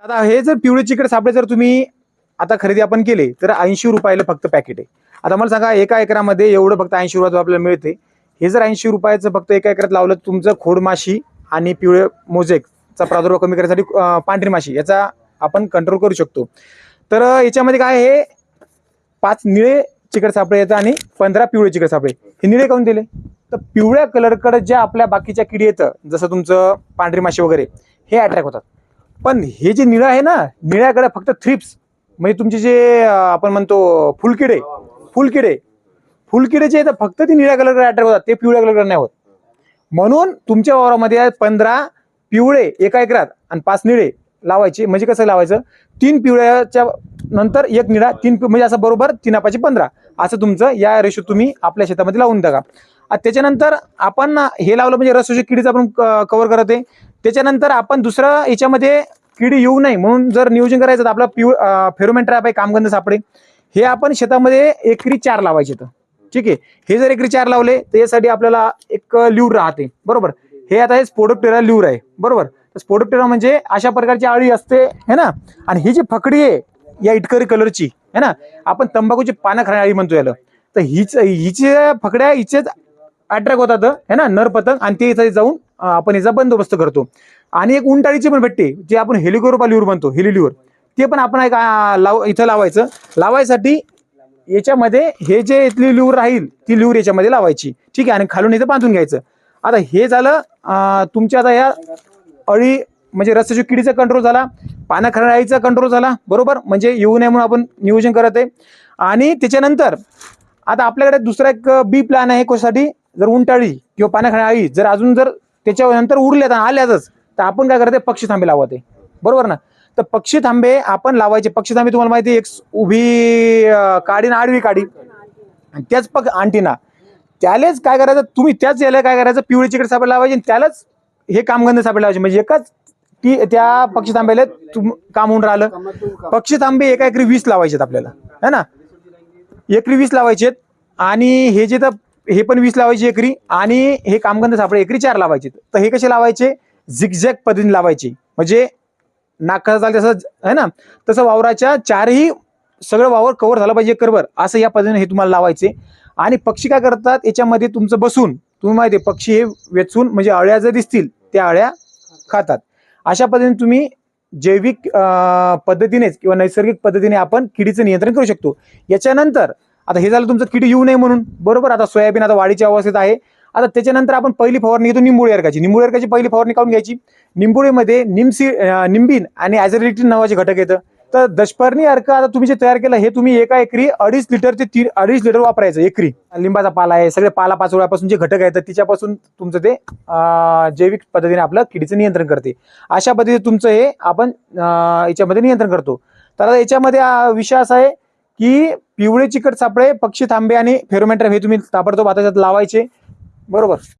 आता हे जर पिवळे चिकट सापळे जर तुम्ही आता खरेदी आपण केले तर 80 रुपयाला फक्त पॅकेट आहे. आता मला सांगा एका एकरामध्ये एवढं फक्त 80 रुपयात आपल्याला मिळते. हे जर 80 रुपयाचं फक्त एका एकरात लावलं तुमचं खोडमाशी आणि पिवळे मोजेकचा प्रादुर्भाव कमी करण्यासाठी पांढरी माशी याचा आपण कंट्रोल करू शकतो. तर याच्यामध्ये काय आहे 5 निळे चिकट सापळे येतात आणि 15 पिवळे चिकट सापळे. हे निळे काऊन दिले तर पिवळ्या कलरकडे ज्या आपल्या बाकीच्या किडी येतं जसं तुमचं पांढरी माशी वगैरे हे अट्रॅक्ट होतात. पण हे जे निळं आहे ना निळ्याकडे फक्त थ्रिप्स म्हणजे तुमचे जे आपण म्हणतो फुलकिडे फुलकिडे जे आहेत फक्त ती निळ्या कलरकडे अट्रॅक्ट होतात, ते पिवळ्या कलरकडे नाही होत. म्हणून तुमच्या वावरामध्ये 15 पिवळे एका एकरात आणि 5 निळे लावायचे. म्हणजे कसं लावायचं 3 पिवळ्याच्या नंतर 1 निळा 3 म्हणजे असं बरोबर 3 15 असं तुमचं या रेशो तुम्ही आपल्या शेतामध्ये लावून टाका. त्याच्यानंतर आपण हे लावलं म्हणजे रसोशी किडीचं आपण कव्हर करत आहे. त्याच्यानंतर आपण दुसरं याच्यामध्ये किडी येऊ नये म्हणून जर नियोजन करायचं तर आपला फेरोमेन ट्रॅप आहे कामगंध सापळे हे आपण शेतामध्ये एकरी 4 लावायचे. तर ठीक आहे हे जर एकरी 4 लावले तर यासाठी आपल्याला एक ल्यूर राहते बरोबर. हे आता हे स्पोडोप्टेरा ल्यूर आहे बरोबर. स्पोडोप्टेरा म्हणजे अशा प्रकारची आळी असते है ना. आणि ही जी फकडी आहे या इटकरी कलरची है ना आपण तंबाखूची पानं खाणारी आळी म्हणतो याला. तर हिच्या फकड्या हिचेच अट्रॅक्ट होतात है ना नर पतंग आणि ते इथे जाऊन आपण याचा बंदोबस्त करतो. आणि एक उंटाळीची पण भेटते जे आपण हेलिकोरोपा ल्यूर म्हणतो हेलिल्यूर ते पण आपण एक इथं लावायचं. लावायसाठी याच्यामध्ये हे जे इथली ल्यूर राहील ती ल्यूर याच्यामध्ये लावायची ठीक आहे आणि खालून इथं बांधून घ्यायचं. आता हे झालं तुमच्या आता या अळी म्हणजे रसाच्या किडीचा कंट्रोल झाला, पानं खाणाऱ्या अळीचा कंट्रोल झाला बरोबर. म्हणजे येऊ नये म्हणून आपण नियोजन करत आहे. आणि त्याच्यानंतर आता आपल्याकडे दुसरा एक बी प्लॅन आहे कशासाठी जर उंटाळी किंवा पानं खाणाऱ्या अळी जर अजून जर त्याच्यानंतर उरल्यात आल्यातच तर आपण काय करते पक्षी थांबे लावत आहे बरोबर ना. तर पक्षी थांबे आपण लावायचे. पक्षी थांबे तुम्हाला माहिती एक उभी काडी ना आडवी काडी आणि त्याच अंटिना त्यालाच काय करायचं तुम्ही त्याच याला काय करायचं पिवळे चिकट सापळे लावायचे आणि त्यालाच हे कामगंध सापळे लावायचे. म्हणजे एकाच त्या पक्षी थांब्याला काम होऊन राहिलं. पक्षी थांबे एका एकरी 20 लावायचे आपल्याला है ना. एकरी 20 लावायचे आणि हे जे तर हे पण 20 लावायचे एकरी आणि हे कामगंध सापळे एकरी 4 लावायचे. तर हे कसे लावायचे झिगझॅग पद्धतीने लावायचे. म्हणजे नाका चालते तसं है ना तसं वावराच्या 4ही सगळं वावर कव्हर झालं पाहिजे एकरभर असं या पद्धतीने हे तुम्हाला लावायचे. आणि पक्षी काय करतात याच्यामध्ये तुमचं बसून तुम्ही माहिती आहे पक्षी हे वेचून म्हणजे अळ्या जर दिसतील त्या अळ्या खातात. अशा पद्धतीने तुम्ही जैविक पद्धतीनेच किंवा नैसर्गिक पद्धतीने आपण किडीचं नियंत्रण करू शकतो. याच्यानंतर आता हे झालं तुमचं किडी येऊ नये म्हणून बरोबर. आता सोयाबीन आता वाढीच्या अवस्थेत आहे. आता त्याच्यानंतर आपण पहिली फवारणी घेतो निंबोळी अर्काची. निंबोळी अर्काची पहिली फवारणी काढून घ्यायची. निंबोळीमध्ये निंबीन आणि ॲझोरिटिन नावाचे घटक येतं. तर दशपर्णी अर्क आता तुम्ही जे तयार केलं हे तुम्ही एका एकरी 2.5 लिटर ते 2.5 लिटर वापरायचं एकरी. लिंबाचा पाला आहे सगळे पाला पाचोळ्यापासून जे घटक आहेत तिच्यापासून तुमचं ते जैविक पद्धतीने आपलं किडीचं नियंत्रण करते. अशा पद्धतीने तुमचं हे आपण याच्यामध्ये नियंत्रण करतो. तर याच्यामध्ये विषय असा आहे की पिवळे चिकट सापळे पक्षी थांबे आणि फेरोमेन ट्रॅप हे तुम्ही ताबडतोब आता लावायचे बरोबर.